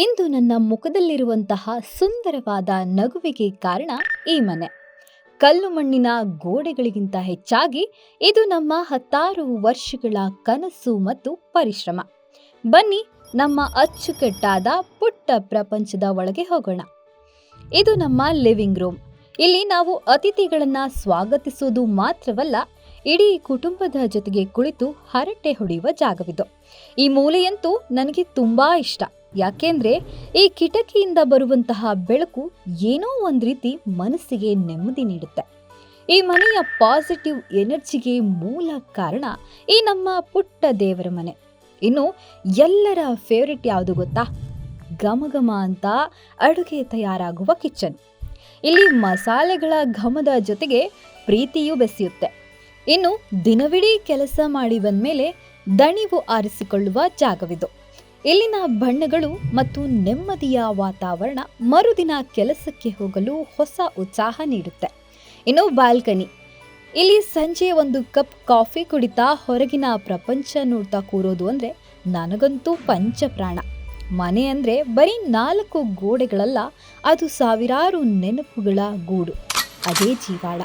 ಇಂದು ನನ್ನ ಮುಖದಲ್ಲಿರುವಂತಹ ಸುಂದರವಾದ ನಗುವಿಗೆ ಕಾರಣ ಈ ಮನೆ. ಕಲ್ಲು ಮಣ್ಣಿನ ಗೋಡೆಗಳಿಗಿಂತ ಹೆಚ್ಚಾಗಿ ಇದು ನಮ್ಮ 16 ವರ್ಷಗಳ ಕನಸು ಮತ್ತು ಪರಿಶ್ರಮ. ಬನ್ನಿ ನಮ್ಮ ಅಚ್ಚುಕಟ್ಟಾದ ಪುಟ್ಟ ಪ್ರಪಂಚದ ಒಳಗೆ ಹೋಗೋಣ. ಇದು ನಮ್ಮ ಲಿವಿಂಗ್ ರೂಮ್. ಇಲ್ಲಿ ನಾವು ಅತಿಥಿಗಳನ್ನ ಸ್ವಾಗತಿಸುವುದು ಮಾತ್ರವಲ್ಲ, ಇಡೀ ಕುಟುಂಬದ ಜೊತೆಗೆ ಕುಳಿತು ಹರಟೆ ಹೊಡೆಯುವ ಜಾಗವಿದು. ಈ ಮೂಲೆಯಂತೂ ನನಗೆ ತುಂಬಾ ಇಷ್ಟ. ಯಾಕೆಂದ್ರೆ ಈ ಕಿಟಕಿಯಿಂದ ಬರುವಂತಹ ಬೆಳಕು ಏನೋ ಒಂದು ರೀತಿ ಮನಸ್ಸಿಗೆ ನೆಮ್ಮದಿ ನೀಡುತ್ತೆ. ಈ ಮನೆಯ ಪಾಸಿಟಿವ್ ಎನರ್ಜಿಗೆ ಮೂಲ ಕಾರಣ ಈ ನಮ್ಮ ಪುಟ್ಟ ದೇವರ ಮನೆ. ಇನ್ನು ಎಲ್ಲರ ಫೇವರಿಟ್ ಯಾವುದು ಗೊತ್ತಾ? ಘಮಘಮ ಅಂತ ಅಡುಗೆ ತಯಾರಾಗುವ ಕಿಚನ್. ಇಲ್ಲಿ ಮಸಾಲೆಗಳ ಘಮದ ಜೊತೆಗೆ ಪ್ರೀತಿಯೂ ಬೆಸೆಯುತ್ತೆ. ಇನ್ನು ದಿನವಿಡೀ ಕೆಲಸ ಮಾಡಿ ಬಂದ್ಮೇಲೆ ದಣಿವು ಆರಿಸಿಕೊಳ್ಳುವ ಜಾಗವಿದು. ಇಲ್ಲಿನ ಬಣ್ಣಗಳು ಮತ್ತು ನೆಮ್ಮದಿಯ ವಾತಾವರಣ ಮರುದಿನ ಕೆಲಸಕ್ಕೆ ಹೋಗಲು ಹೊಸ ಉತ್ಸಾಹ ನೀಡುತ್ತೆ. ಇನ್ನು ಬಾಲ್ಕನಿ. ಇಲ್ಲಿ ಸಂಜೆ ಒಂದು ಕಪ್ ಕಾಫಿ ಕುಡಿತಾ ಹೊರಗಿನ ಪ್ರಪಂಚ ನೋಡ್ತಾ ಕೂರೋದು ಅಂದರೆ ನನಗಂತೂ ಪಂಚಪ್ರಾಣ. ಮನೆ ಅಂದರೆ ಬರೀ 4 ಗೋಡೆಗಳಲ್ಲ, ಅದು ಸಾವಿರಾರು ನೆನಪುಗಳ ಗೂಡು. ಅದೇ ಜೀವಾಳ.